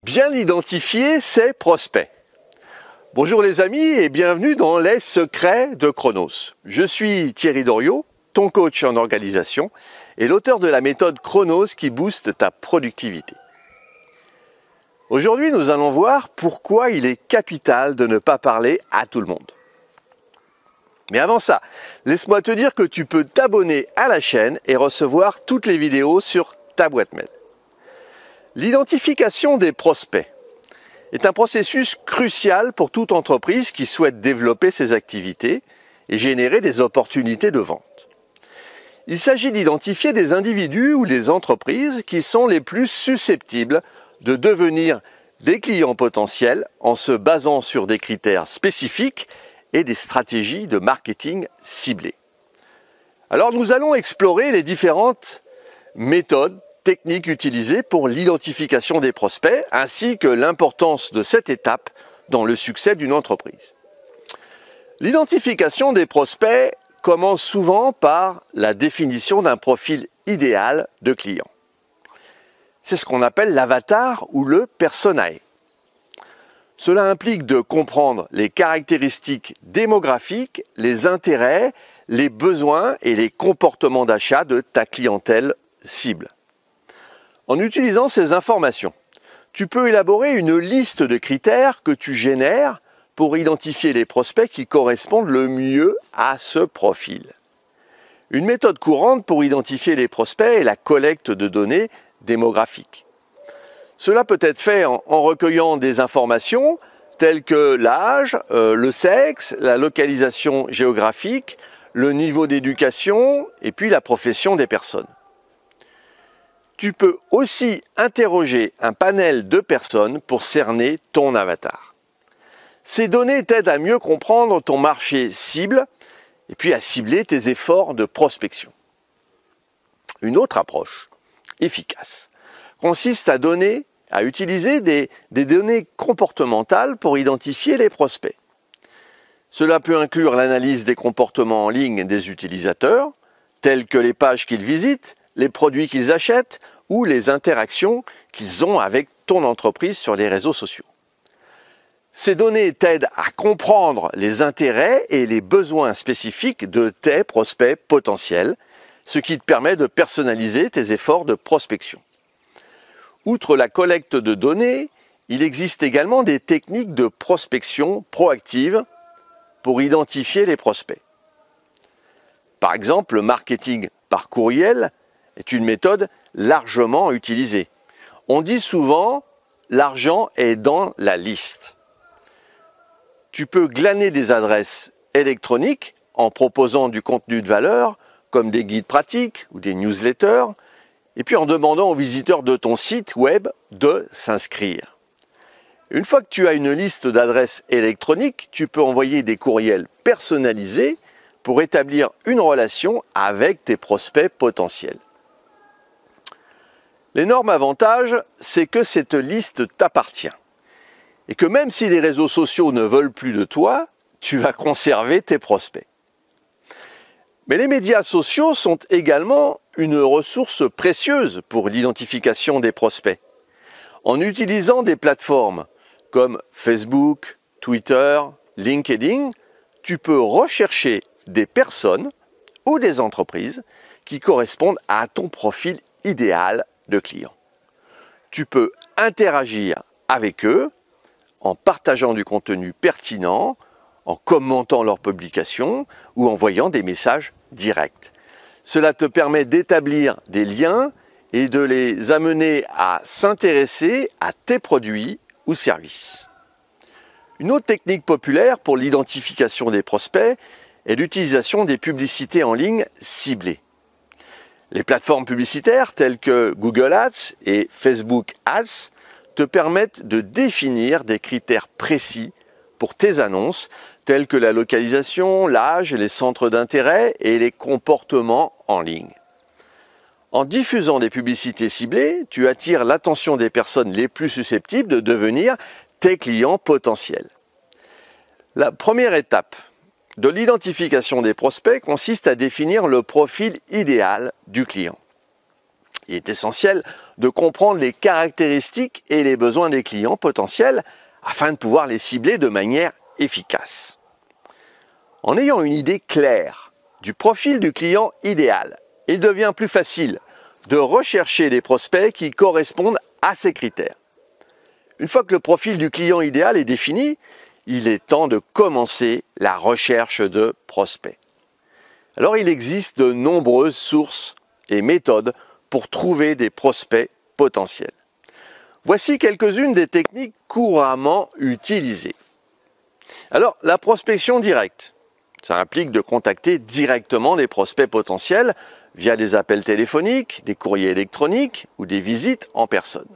Bien identifier ses prospects. Bonjour les amis et bienvenue dans les secrets de Chronos. Je suis Thierry Doriot, ton coach en organisation et l'auteur de la méthode Chronos qui booste ta productivité. Aujourd'hui, nous allons voir pourquoi il est capital de ne pas parler à tout le monde. Mais avant ça, laisse-moi te dire que tu peux t'abonner à la chaîne et recevoir toutes les vidéos sur ta boîte mail. L'identification des prospects est un processus crucial pour toute entreprise qui souhaite développer ses activités et générer des opportunités de vente. Il s'agit d'identifier des individus ou des entreprises qui sont les plus susceptibles de devenir des clients potentiels en se basant sur des critères spécifiques et des stratégies de marketing ciblées. Alors nous allons explorer les différentes méthodes techniques utilisées pour l'identification des prospects ainsi que l'importance de cette étape dans le succès d'une entreprise. L'identification des prospects commence souvent par la définition d'un profil idéal de client. C'est ce qu'on appelle l'avatar ou le personae. Cela implique de comprendre les caractéristiques démographiques, les intérêts, les besoins et les comportements d'achat de ta clientèle cible. En utilisant ces informations, tu peux élaborer une liste de critères que tu génères pour identifier les prospects qui correspondent le mieux à ce profil. Une méthode courante pour identifier les prospects est la collecte de données démographiques. Cela peut être fait en recueillant des informations telles que l'âge, le sexe, la localisation géographique, le niveau d'éducation et puis la profession des personnes. Tu peux aussi interroger un panel de personnes pour cerner ton avatar. Ces données t'aident à mieux comprendre ton marché cible et puis à cibler tes efforts de prospection. Une autre approche efficace consiste à utiliser des données comportementales pour identifier les prospects. Cela peut inclure l'analyse des comportements en ligne des utilisateurs, tels que les pages qu'ils visitent, les produits qu'ils achètent ou les interactions qu'ils ont avec ton entreprise sur les réseaux sociaux. Ces données t'aident à comprendre les intérêts et les besoins spécifiques de tes prospects potentiels, ce qui te permet de personnaliser tes efforts de prospection. Outre la collecte de données, il existe également des techniques de prospection proactive pour identifier les prospects. Par exemple, le marketing par courriel est une méthode largement utilisée. On dit souvent « l'argent est dans la liste ». Tu peux glaner des adresses électroniques en proposant du contenu de valeur comme des guides pratiques ou des newsletters et puis en demandant aux visiteurs de ton site web de s'inscrire. Une fois que tu as une liste d'adresses électroniques, tu peux envoyer des courriels personnalisés pour établir une relation avec tes prospects potentiels. L'énorme avantage, c'est que cette liste t'appartient et que même si les réseaux sociaux ne veulent plus de toi, tu vas conserver tes prospects. Mais les médias sociaux sont également une ressource précieuse pour l'identification des prospects. En utilisant des plateformes comme Facebook, Twitter, LinkedIn, tu peux rechercher des personnes ou des entreprises qui correspondent à ton profil idéal de client. Tu peux interagir avec eux en partageant du contenu pertinent, en commentant leurs publications ou en envoyant des messages directs. Cela te permet d'établir des liens et de les amener à s'intéresser à tes produits ou services. Une autre technique populaire pour l'identification des prospects est l'utilisation des publicités en ligne ciblées. Les plateformes publicitaires telles que Google Ads et Facebook Ads te permettent de définir des critères précis pour tes annonces tels que la localisation, l'âge, les centres d'intérêt et les comportements en ligne. En diffusant des publicités ciblées, tu attires l'attention des personnes les plus susceptibles de devenir tes clients potentiels. La première étape de l'identification des prospects consiste à définir le profil idéal du client. Il est essentiel de comprendre les caractéristiques et les besoins des clients potentiels afin de pouvoir les cibler de manière efficace. En ayant une idée claire du profil du client idéal, il devient plus facile de rechercher des prospects qui correspondent à ces critères. Une fois que le profil du client idéal est défini, il est temps de commencer la recherche de prospects. Alors il existe de nombreuses sources et méthodes pour trouver des prospects potentiels. Voici quelques-unes des techniques couramment utilisées. Alors, la prospection directe, ça implique de contacter directement des prospects potentiels via des appels téléphoniques, des courriers électroniques ou des visites en personne.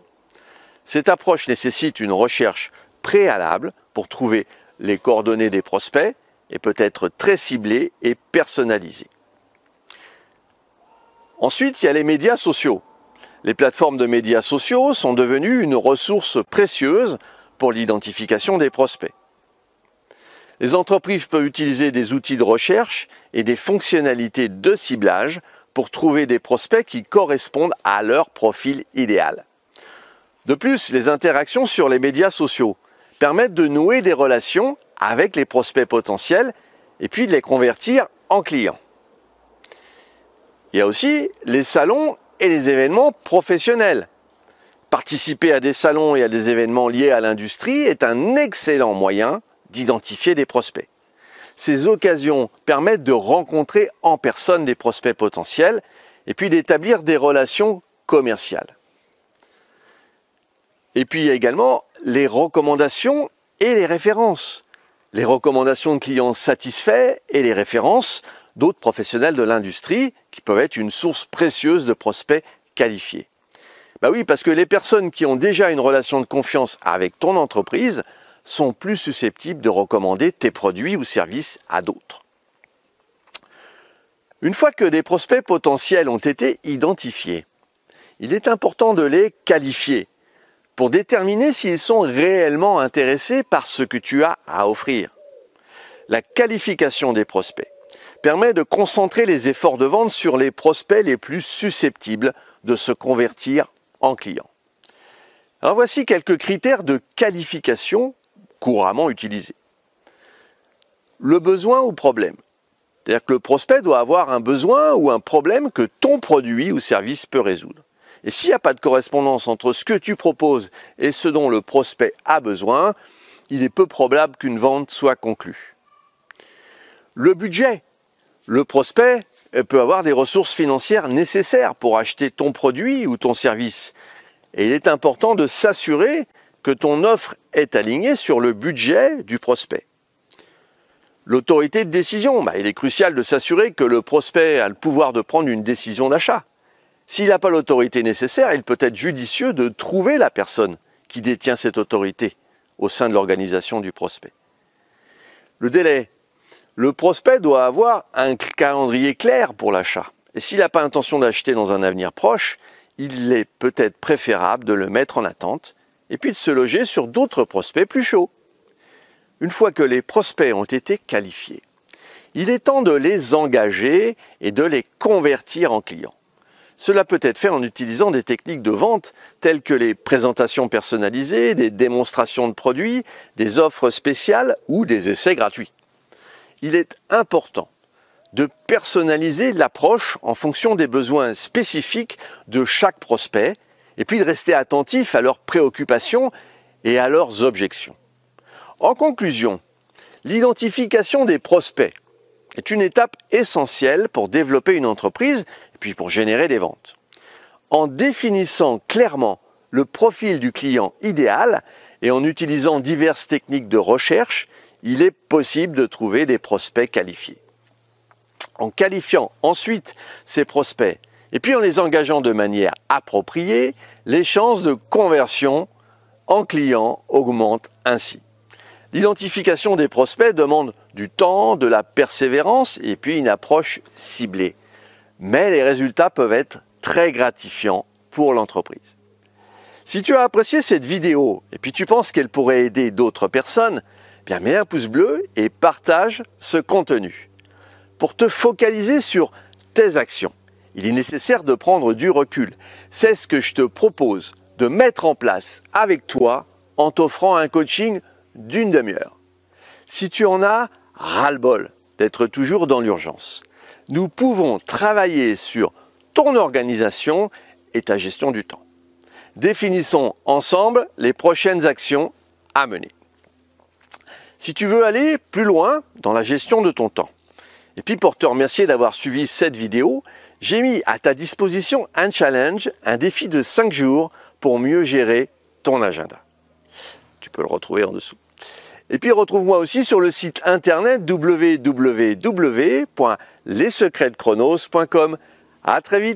Cette approche nécessite une recherche préalable pour trouver les coordonnées des prospects et peut être très ciblée et personnalisée. Ensuite, il y a les médias sociaux. Les plateformes de médias sociaux sont devenues une ressource précieuse pour l'identification des prospects. Les entreprises peuvent utiliser des outils de recherche et des fonctionnalités de ciblage pour trouver des prospects qui correspondent à leur profil idéal. De plus, les interactions sur les médias sociaux permettent de nouer des relations avec les prospects potentiels et puis de les convertir en clients. Il y a aussi les salons et les événements professionnels. Participer à des salons et à des événements liés à l'industrie est un excellent moyen d'identifier des prospects. Ces occasions permettent de rencontrer en personne des prospects potentiels et puis d'établir des relations commerciales. Et puis il y a également les recommandations et les références. Les recommandations de clients satisfaits et les références d'autres professionnels de l'industrie qui peuvent être une source précieuse de prospects qualifiés. Oui, parce que les personnes qui ont déjà une relation de confiance avec ton entreprise sont plus susceptibles de recommander tes produits ou services à d'autres. Une fois que des prospects potentiels ont été identifiés, il est important de les qualifier pour déterminer s'ils sont réellement intéressés par ce que tu as à offrir. La qualification des prospects permet de concentrer les efforts de vente sur les prospects les plus susceptibles de se convertir en clients. Alors voici quelques critères de qualification couramment utilisés. Le besoin ou problème. C'est-à-dire que le prospect doit avoir un besoin ou un problème que ton produit ou service peut résoudre. Et s'il n'y a pas de correspondance entre ce que tu proposes et ce dont le prospect a besoin, il est peu probable qu'une vente soit conclue. Le budget. Le prospect peut avoir des ressources financières nécessaires pour acheter ton produit ou ton service. Et il est important de s'assurer que ton offre est alignée sur le budget du prospect. L'autorité de décision. Il est crucial de s'assurer que le prospect a le pouvoir de prendre une décision d'achat. S'il n'a pas l'autorité nécessaire, il peut être judicieux de trouver la personne qui détient cette autorité au sein de l'organisation du prospect. Le délai. Le prospect doit avoir un calendrier clair pour l'achat. Et s'il n'a pas intention d'acheter dans un avenir proche, il est peut-être préférable de le mettre en attente et puis de se loger sur d'autres prospects plus chauds. Une fois que les prospects ont été qualifiés, il est temps de les engager et de les convertir en clients. Cela peut être fait en utilisant des techniques de vente telles que les présentations personnalisées, des démonstrations de produits, des offres spéciales ou des essais gratuits. Il est important de personnaliser l'approche en fonction des besoins spécifiques de chaque prospect et puis de rester attentif à leurs préoccupations et à leurs objections. En conclusion, l'identification des prospects est une étape essentielle pour développer une entreprise et puis pour générer des ventes. En définissant clairement le profil du client idéal et en utilisant diverses techniques de recherche, il est possible de trouver des prospects qualifiés. En qualifiant ensuite ces prospects et puis en les engageant de manière appropriée, les chances de conversion en clients augmentent ainsi. L'identification des prospects demande du temps, de la persévérance et puis une approche ciblée. Mais les résultats peuvent être très gratifiants pour l'entreprise. Si tu as apprécié cette vidéo et puis tu penses qu'elle pourrait aider d'autres personnes, mets un pouce bleu et partage ce contenu. Pour te focaliser sur tes actions il est nécessaire de prendre du recul. C'est ce que je te propose de mettre en place avec toi en t'offrant un coaching d'une demi-heure. Si tu en as ras-le-bol d'être toujours dans l'urgence, nous pouvons travailler sur ton organisation et ta gestion du temps. Définissons ensemble les prochaines actions à mener. Si tu veux aller plus loin dans la gestion de ton temps, et puis pour te remercier d'avoir suivi cette vidéo, j'ai mis à ta disposition un challenge, un défi de 5 jours pour mieux gérer ton agenda. Tu peux le retrouver en dessous. Et puis retrouve-moi aussi sur le site internet www.lessecretsdechronos.com. À très vite.